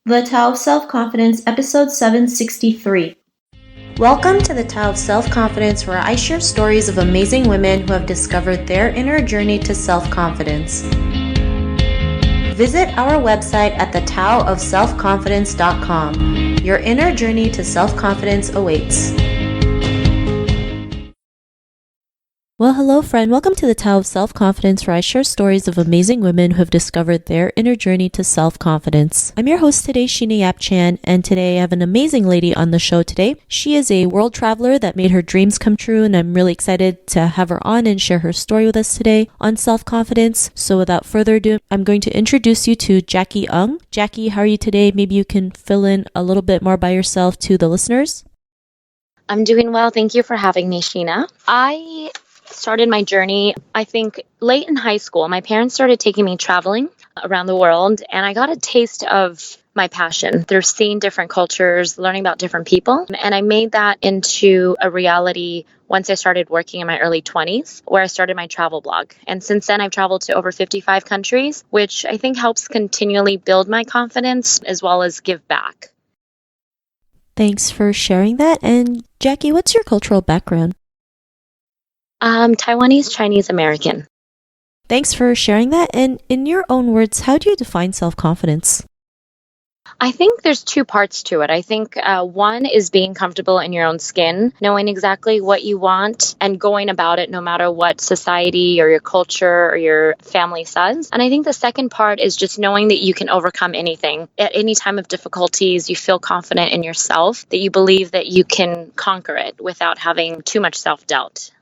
The Tao of Self-Confidence, episode 763. Welcome to the Tao of Self-Confidence, where I share stories of amazing women who have discovered their inner journey to self-confidence. Visit our website at thetaoofselfconfidence.com. Your inner journey to self-confidence awaits. Well, hello, friend. Welcome to the Tao of Self-Confidence, where I share stories of amazing women who have discovered their inner journey to self-confidence. I'm your host today, Sheena Yap Chan, and today I have an amazing lady on the show today. She is a world traveler that made her dreams come true, and I'm really excited to have her on and share her story with us today on self-confidence. So without further ado, I'm going to introduce you to Jacki Ueng. Jacki, how are you today? Maybe you can fill in a little bit more by yourself to the listeners. I'm doing well. Thank you for having me, Sheena. I started my journey, I think, late in high school. My parents started taking me traveling around the world, and I got a taste of my passion through seeing different cultures, learning about different people. And I made that into a reality once I started working in my early 20s, where I started my travel blog. And since then, I've traveled to over 55 countries, which I think helps continually build my confidence as well as give back. Thanks for sharing that. And Jacki, what's your cultural background? Taiwanese, Chinese, American. Thanks for sharing that. And in your own words, how do you define self-confidence? I think there's two parts to it. I think one is being comfortable in your own skin, knowing exactly what you want and going about it no matter what society or your culture or your family says. And I think the second part is just knowing that you can overcome anything. At any time of difficulties, you feel confident in yourself, that you believe that you can conquer it without having too much self-doubt.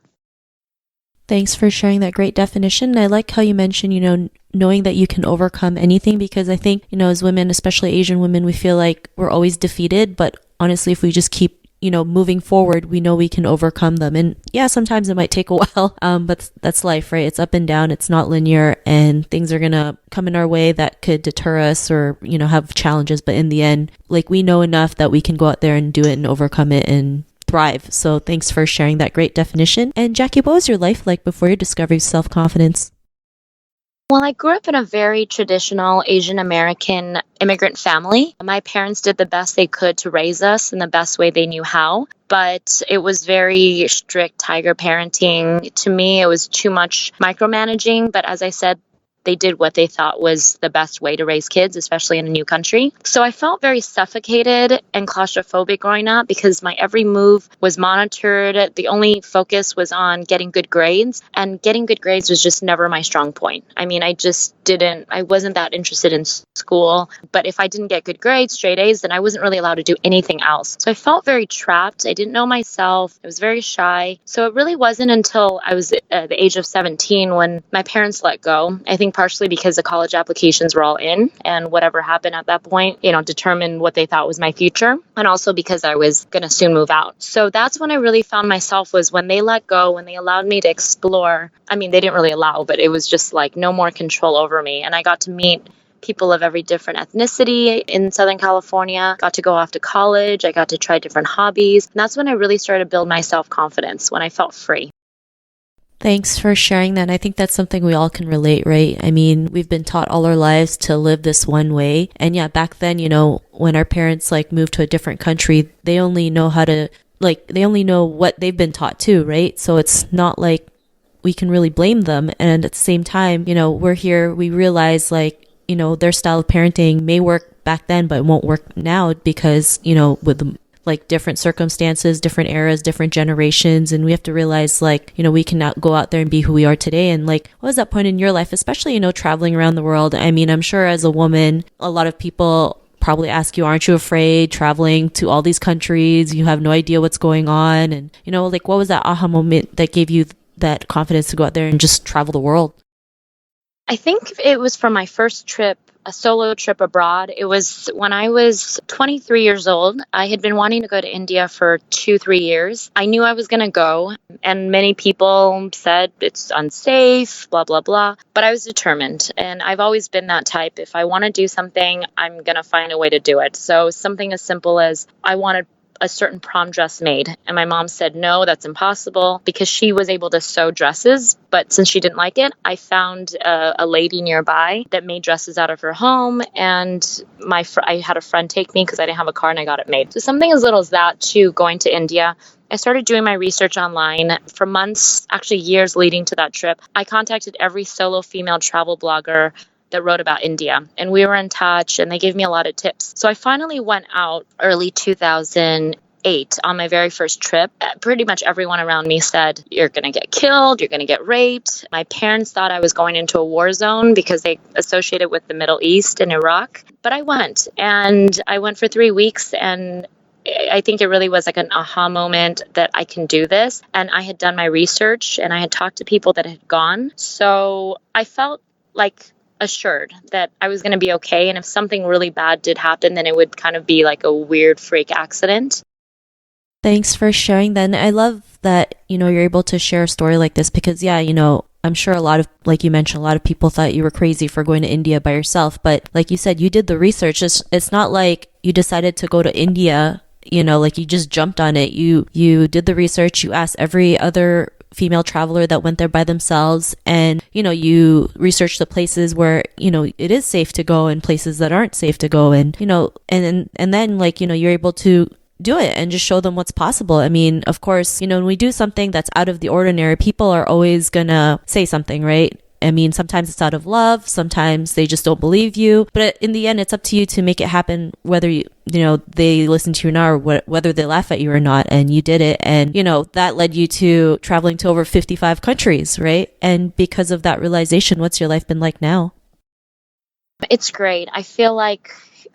Thanks for sharing that great definition. I like how you mentioned, knowing that you can overcome anything, because I think, as women, especially Asian women, we feel like we're always defeated. But honestly, if we just keep, moving forward, we know we can overcome them. And yeah, sometimes it might take a while, but that's life, right? It's up and down. It's not linear, and things are going to come in our way that could deter us or, have challenges. But in the end, we know enough that we can go out there and do it and overcome it and thrive. So thanks for sharing that great definition. And Jacki, what was your life like before your discovery of self-confidence? Well, I grew up in a very traditional Asian American immigrant family. My parents did the best they could to raise us in the best way they knew how, but it was very strict tiger parenting. To me, it was too much micromanaging, but as I said, they did what they thought was the best way to raise kids, especially in a new country. So I felt very suffocated and claustrophobic growing up because my every move was monitored. The only focus was on getting good grades, and getting good grades was just never my strong point. I mean, I wasn't that interested in school, but if I didn't get good grades, straight A's, then I wasn't really allowed to do anything else. So I felt very trapped. I didn't know myself. I was very shy. So it really wasn't until I was at the age of 17 when my parents let go. I think partially because the college applications were all in, and whatever happened at that point, determined what they thought was my future. And also because I was going to soon move out. So that's when I really found myself, was when they let go, when they allowed me to explore. I mean, they didn't really allow, but it was just like no more control over me. And I got to meet people of every different ethnicity in Southern California, got to go off to college. I got to try different hobbies. And that's when I really started to build my self-confidence, when I felt free. Thanks for sharing that. I think that's something we all can relate, right? I mean, we've been taught all our lives to live this one way. And yeah, back then, when our parents moved to a different country, they only know they only know what they've been taught too, right? So it's not like we can really blame them. And at the same time, we're here, we realize their style of parenting may work back then, but it won't work now because, with the different circumstances, different eras, different generations. And we have to realize we cannot go out there and be who we are today. And what was that point in your life, especially, traveling around the world? I mean, I'm sure as a woman, a lot of people probably ask you, aren't you afraid traveling to all these countries? You have no idea what's going on. And, what was that aha moment that gave you that confidence to go out there and just travel the world? I think it was from my first trip, a solo trip abroad. It was when I was 23 years old. I had been wanting to go to India for 2-3 years. I knew I was going to go, and many people said it's unsafe, blah, blah, blah. But I was determined, and I've always been that type. If I want to do something, I'm going to find a way to do it. So something as simple as I wanted a certain prom dress made. And my mom said, no, that's impossible, because she was able to sew dresses. But since she didn't like it, I found a lady nearby that made dresses out of her home. And I had a friend take me because I didn't have a car, and I got it made. So something as little as that to going to India. I started doing my research online for months, actually years leading to that trip. I contacted every solo female travel blogger that wrote about India, and we were in touch, and they gave me a lot of tips. So I finally went out early 2008 on my very first trip. Pretty much everyone around me said, you're going to get killed, you're going to get raped. My parents thought I was going into a war zone because they associated with the Middle East and Iraq. But I went for 3 weeks, and I think it really was like an aha moment that I can do this. And I had done my research, and I had talked to people that had gone. So I felt like assured that I was going to be okay. And if something really bad did happen, then it would kind of be like a weird freak accident. Thanks for sharing that. And I love that, you're able to share a story like this because, I'm sure a lot of, like you mentioned, a lot of people thought you were crazy for going to India by yourself. But like you said, you did the research. It's not like you decided to go to India, like you just jumped on it. You did the research. You asked every other female traveler that went there by themselves, and you research the places where it is safe to go and places that aren't safe to go, and and then you're able to do it and just show them what's possible. I mean, of course, when we do something that's out of the ordinary, people are always gonna say something, right? I mean, sometimes it's out of love, sometimes they just don't believe you, but in the end, it's up to you to make it happen, whether they listen to you or not, or whether they laugh at you or not. And you did it, and that led you to traveling to over 55 countries, right? And because of that realization, what's your life been like now? It's great. I feel like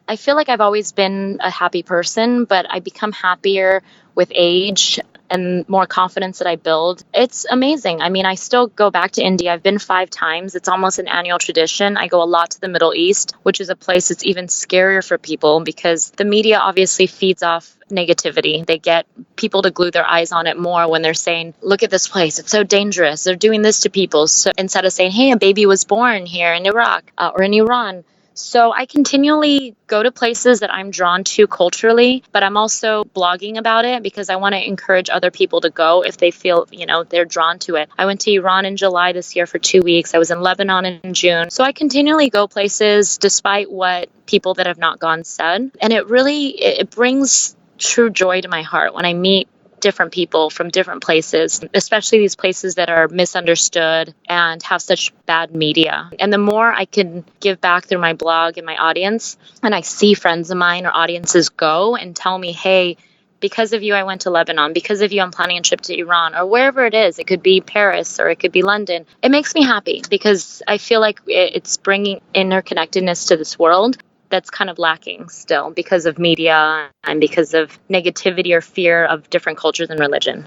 I've always been a happy person, but I become happier with age and more confidence that I build. It's amazing. I mean, I still go back to India. I've been 5 times. It's almost an annual tradition. I go a lot to the Middle East, which is a place that's even scarier for people because the media obviously feeds off negativity. They get people to glue their eyes on it more when they're saying, look at this place, it's so dangerous, they're doing this to people. So instead of saying, hey, a baby was born here in Iraq or in Iran. So I continually go to places that I'm drawn to culturally, but I'm also blogging about it because I want to encourage other people to go if they feel, they're drawn to it. I went to Iran in July this year for 2 weeks. I was in Lebanon in June. So I continually go places despite what people that have not gone said. And it brings true joy to my heart when I meet different people from different places, especially these places that are misunderstood and have such bad media. And the more I can give back through my blog and my audience, and I see friends of mine or audiences go and tell me, hey, because of you, I went to Lebanon. Because of you, I'm planning a trip to Iran or wherever it is. It could be Paris or it could be London. It makes me happy because I feel like it's bringing interconnectedness to this world that's kind of lacking still because of media and because of negativity or fear of different cultures and religion.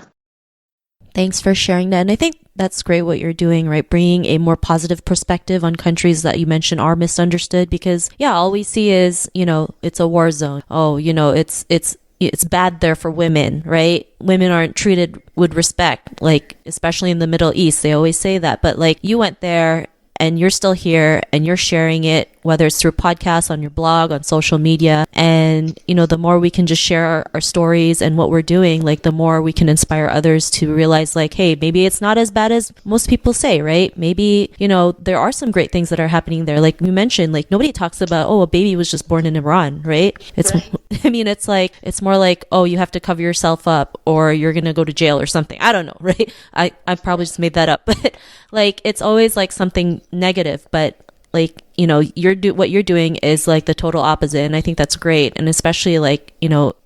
Thanks for sharing that. And I think that's great what you're doing, right? Bringing a more positive perspective on countries that you mentioned are misunderstood because, all we see is, it's a war zone. Oh, it's bad there for women, right? Women aren't treated with respect, like, especially in the Middle East. They always say that. But like, you went there and you're still here and you're sharing it, whether it's through podcasts, on your blog, on social media. And, the more we can just share our stories and what we're doing, like the more we can inspire others to realize like, hey, maybe it's not as bad as most people say, right? Maybe, there are some great things that are happening there. Like we mentioned, like nobody talks about, oh, a baby was just born in Iran, right? It's, right. I mean, it's more like, oh, you have to cover yourself up or you're going to go to jail or something. I don't know, right? I probably just made that up, but like, it's always like something negative, but like, what you're doing is like the total opposite. And I think that's great. And especially like,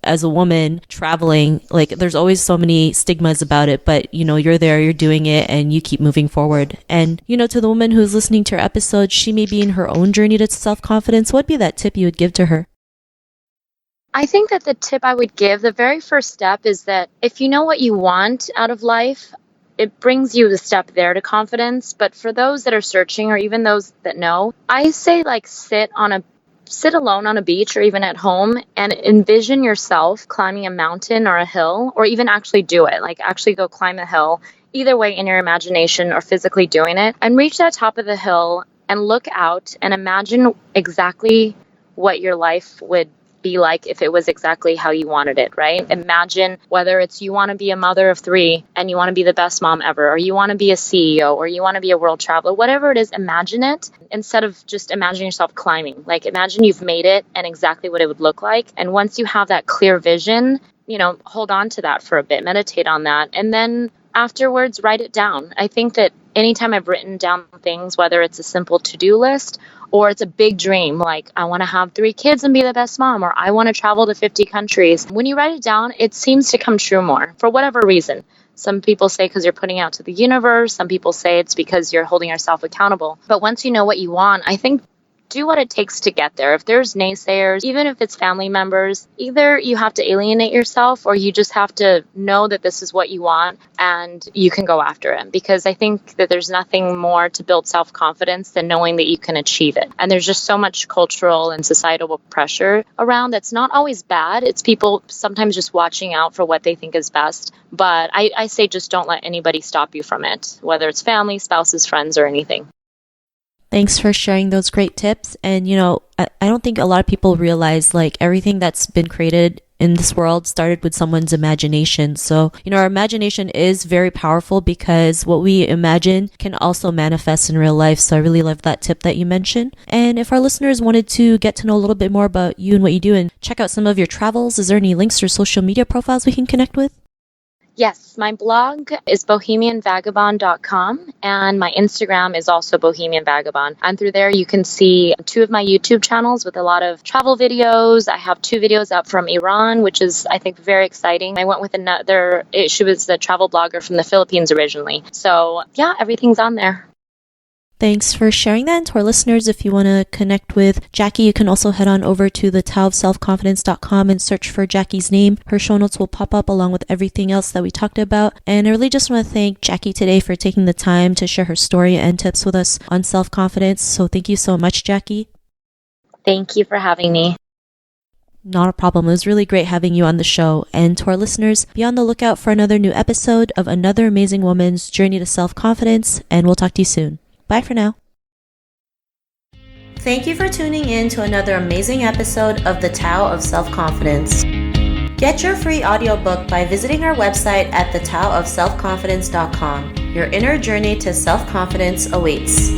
as a woman traveling, like there's always so many stigmas about it, but you're there, you're doing it and you keep moving forward. And, to the woman who's listening to your episode, she may be in her own journey to self-confidence. What'd be that tip you would give to her? I think that the tip I would give, the very first step is that if you know what you want out of life, it brings you the step there to confidence. But for those that are searching or even those that know, I say like sit alone on a beach or even at home and envision yourself climbing a mountain or a hill, or even actually do it, like actually go climb a hill, either way in your imagination or physically doing it, and reach that top of the hill and look out and imagine exactly what your life would be like if it was exactly how you wanted it, right? Imagine whether it's you want to be a mother of 3 and you want to be the best mom ever, or you want to be a CEO, or you want to be a world traveler, whatever it is, imagine it instead of just imagining yourself climbing. Like, imagine you've made it and exactly what it would look like. And once you have that clear vision, hold on to that for a bit, meditate on that, and then afterwards write it down. I think that anytime I've written down things, whether it's a simple to-do list or it's a big dream, like I want to have 3 kids and be the best mom, or I want to travel to 50 countries. When you write it down, it seems to come true more for whatever reason. Some people say because you're putting out to the universe. Some people say it's because you're holding yourself accountable. But once you know what you want, I think do what it takes to get there. If there's naysayers, even if it's family members, either you have to alienate yourself or you just have to know that this is what you want and you can go after it. Because I think that there's nothing more to build self-confidence than knowing that you can achieve it. And there's just so much cultural and societal pressure around that's not always bad. It's people sometimes just watching out for what they think is best. But I say just don't let anybody stop you from it, whether it's family, spouses, friends, or anything. Thanks for sharing those great tips. And, I don't think a lot of people realize like everything that's been created in this world started with someone's imagination. So, our imagination is very powerful because what we imagine can also manifest in real life. So I really love that tip that you mentioned. And if our listeners wanted to get to know a little bit more about you and what you do and check out some of your travels, is there any links or social media profiles we can connect with? Yes, my blog is bohemianvagabond.com and my Instagram is also Bohemian Vagabond. And through there you can see 2 of my YouTube channels with a lot of travel videos. I have 2 videos up from Iran, which is, I think, very exciting. I went with another, she was a travel blogger from the Philippines originally. So yeah, everything's on there. Thanks for sharing that. And to our listeners, if you want to connect with Jacki, you can also head on over to the taoofselfconfidence.com and search for Jacki's name. Her show notes will pop up along with everything else that we talked about. And I really just want to thank Jacki today for taking the time to share her story and tips with us on self-confidence. So thank you so much, Jacki. Thank you for having me. Not a problem. It was really great having you on the show. And to our listeners, be on the lookout for another new episode of another amazing woman's journey to self-confidence. And we'll talk to you soon. Bye for now. Thank you for tuning in to another amazing episode of The Tao of Self-Confidence. Get your free audiobook by visiting our website at thetaoofselfconfidence.com. Your inner journey to self-confidence awaits.